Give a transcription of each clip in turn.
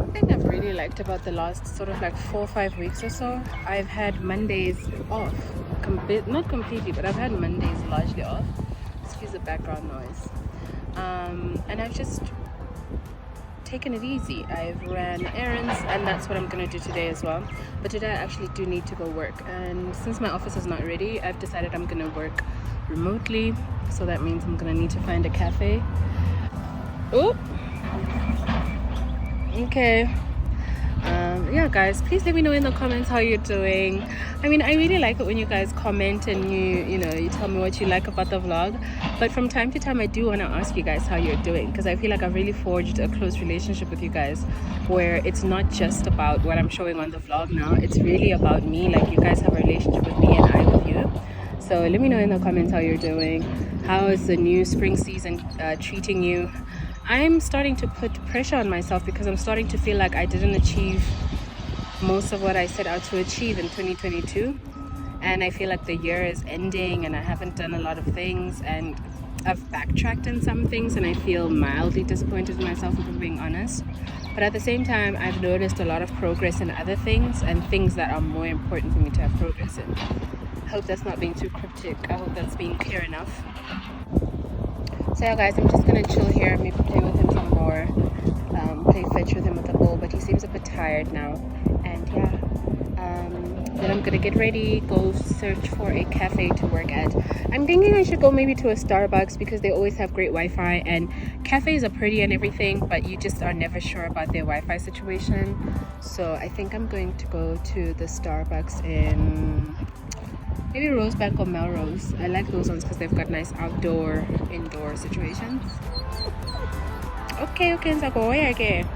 thing I've really liked about the last sort of like 4 or 5 weeks or so, I've had Mondays off. Not completely, but I've had Mondays largely off. Excuse the background noise. And I've just taken it easy. I've ran errands, and that's what I'm gonna do today as well. But today I actually do need to go work, and since my office is not ready, I've decided I'm gonna work remotely. So that means I'm gonna need to find a cafe. Oh, okay. Yeah, guys, please let me know in the comments how you're doing. I mean, I really like it when you guys comment and you tell me what you like about the vlog. But from time to time, I do want to ask you guys how you're doing, because I feel like I've really forged a close relationship with you guys, where it's not just about what I'm showing on the vlog now. It's really about me. Like, you guys have a relationship with me and I with you. So let me know in the comments how you're doing. How is the new spring season treating you? I'm starting to put pressure on myself because I'm starting to feel like I didn't achieve most of what I set out to achieve in 2022, and I feel like the year is ending and I haven't done a lot of things, and I've backtracked in some things, and I feel mildly disappointed in myself, if I'm being honest. But at the same time, I've noticed a lot of progress in other things, and things that are more important for me to have progress in. I hope that's not being too cryptic. I hope that's being clear enough. So yeah, guys, I'm just gonna chill here, maybe play with him some more, play fetch with him with the ball, but he seems a bit tired now. And yeah, then I'm gonna get ready, go search for a cafe to work at. I'm thinking I should go maybe to a Starbucks, because they always have great Wi-Fi, and cafes are pretty and everything, but you just are never sure about their Wi-Fi situation. So I think I'm going to go to the Starbucks in maybe Rosebank or Melrose. I like those ones because they've got nice outdoor, indoor situations. Okay, Nzako, where again?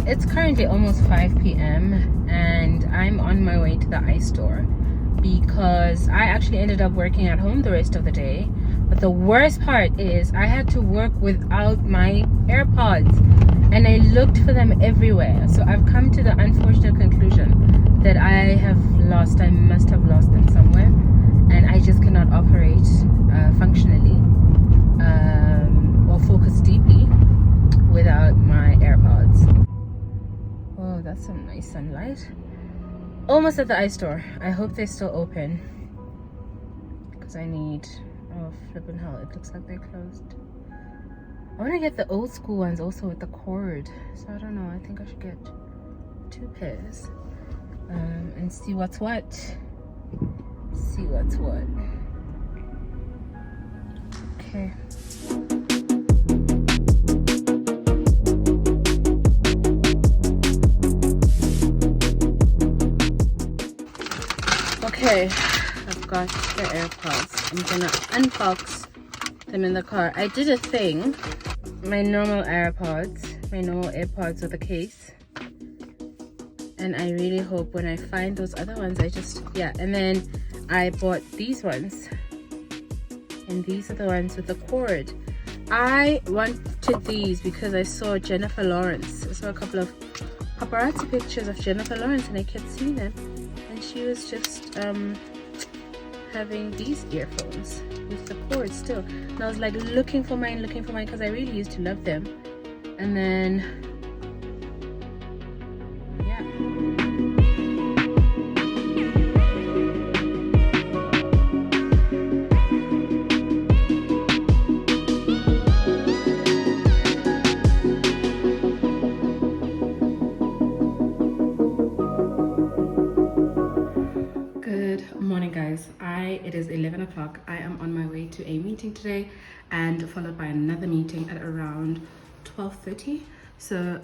It's currently almost 5 p.m. and I'm on my way to the iStore, because I actually ended up working at home the rest of the day. But the worst part is I had to work without my AirPods, and I looked for them everywhere. So I've come to the unfortunate conclusion that I must have lost them somewhere, and I just cannot operate functionally or focus deeply without my AirPods. Oh, that's some nice sunlight. Almost at the iStore. I hope they're still open, because I need... oh, flippin' hell, it looks like they're closed. I want to get the old school ones also with the cord, so I don't know, I think I should get 2 pairs and see what's what. Okay. Okay, I've got the AirPods. I'm gonna unbox them in the car. I did a thing, my normal AirPods with a case, and I really hope when I find those other ones, and then I bought these ones, and these are the ones with the cord. I wanted these because I saw Jennifer Lawrence. I saw a couple of paparazzi pictures of Jennifer Lawrence, and I kept seeing them. She was just having these earphones with the cord still, and I was like looking for mine, because I really used to love them. And then yeah, it is 11 o'clock. I am on my way to a meeting today, and followed by another meeting at around 12:30. So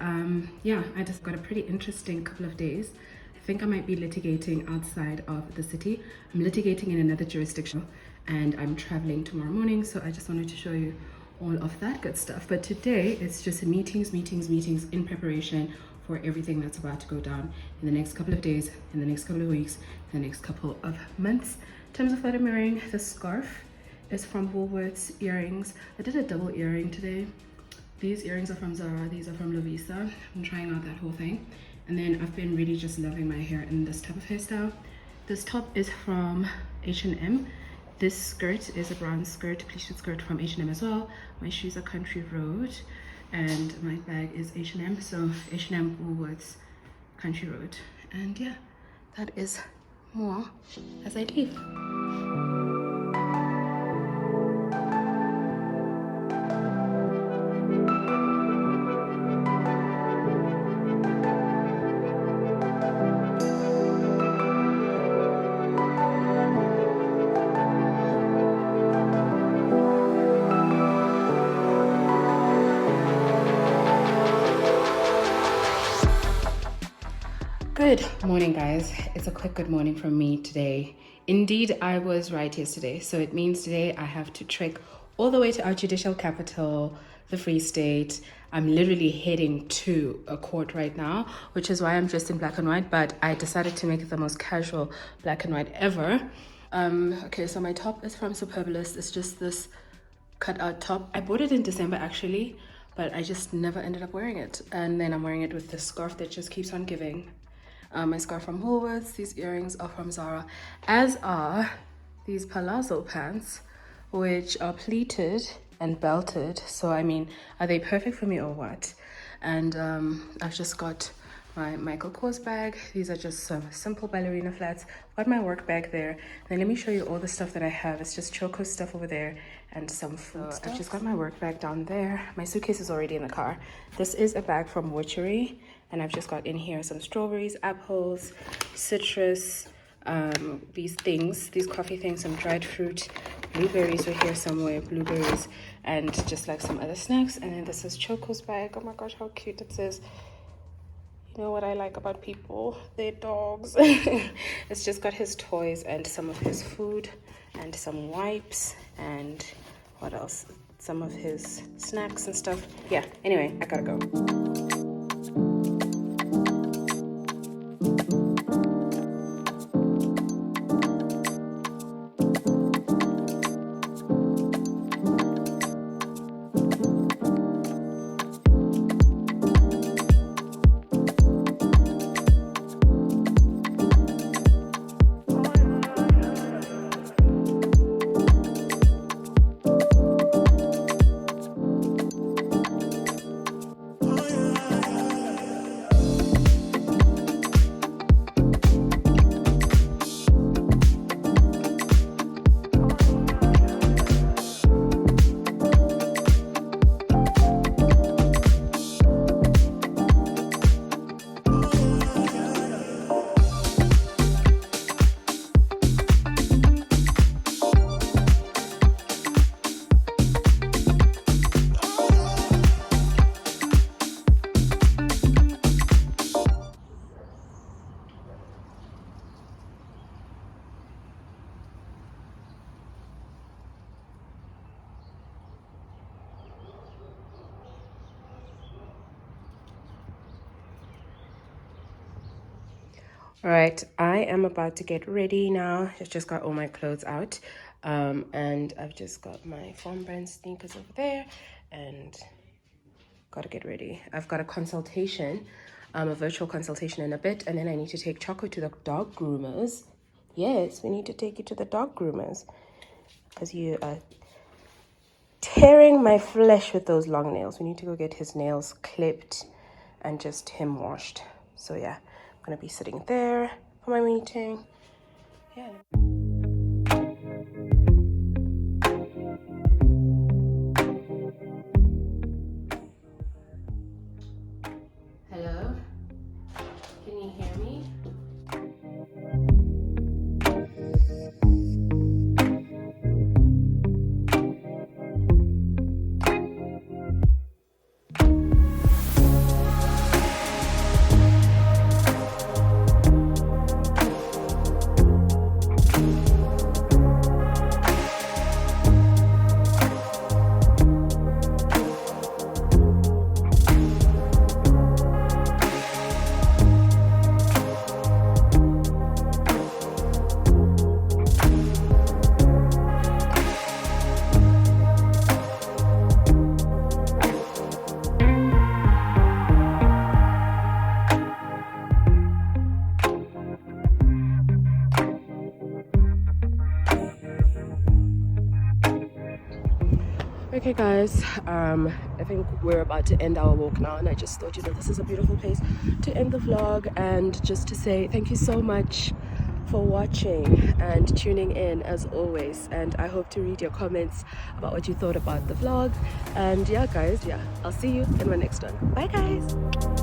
yeah, I just got a pretty interesting couple of days. I think I might be litigating outside of the city. I'm litigating in another jurisdiction, and I'm traveling tomorrow morning. So I just wanted to show you all of that good stuff. But today it's just meetings in preparation for everything that's about to go down in the next couple of days, in the next couple of weeks, in the next couple of months. In terms of what I'm wearing, the scarf is from Woolworths. Earrings, I did a double earring today. These earrings are from Zara, these are from Lovisa. I'm trying out that whole thing. And then I've been really just loving my hair in this type of hairstyle. This top is from H&M. This skirt is a brown skirt, pleated skirt from H&M as well. My shoes are Country Road, and my bag is H&M. So H&M, Woolworths, Country Road. And yeah, that is more as I leave. Good morning, guys. It's a quick good morning from me today. Indeed, I was right yesterday. So it means today I have to trek all the way to our judicial capital, the Free State. I'm literally heading to a court right now, which is why I'm dressed in black and white, but I decided to make it the most casual black and white ever. Okay, so my top is from Superbalist. It's just this cut-out top. I bought it in December, actually, but I just never ended up wearing it. And then I'm wearing it with this scarf that just keeps on giving. My scarf from Woolworths, these earrings are from Zara, as are these palazzo pants, which are pleated and belted. So I mean, are they perfect for me or what? And I've just got my Michael Kors bag. These are just some simple ballerina flats. Got my work bag there. Then let me show you all the stuff that I have. It's just Choco stuff over there and some food stuff. I've just got my work bag down there. My suitcase is already in the car. This is a bag from Witchery, and I've just got in here some strawberries, apples, citrus, these coffee things, some dried fruit, blueberries were here somewhere, blueberries, and just like some other snacks. And then this is Choco's bag. Oh my gosh, how cute it says. You know what I like about people? They're dogs. It's just got his toys and some of his food and some wipes and what else? Some of his snacks and stuff. Yeah, anyway, I gotta go. All right, I am about to get ready now. I've just got all my clothes out, and I've just got my Farm Brand sneakers over there, and gotta get ready. I've got a consultation, a virtual consultation in a bit, and then I need to take Choco to the dog groomers. Yes, we need to take you to the dog groomers because you are tearing my flesh with those long nails. We need to go get his nails clipped and just him washed. So yeah, I'm gonna be sitting there for my meeting. Yeah. Hello? Can you hear me? Okay guys, I think we're about to end our walk now, and I just thought, you know, this is a beautiful place to end the vlog, and just to say thank you so much for watching and tuning in as always, and I hope to read your comments about what you thought about the vlog. And yeah guys, yeah, I'll see you in my next one. Bye guys.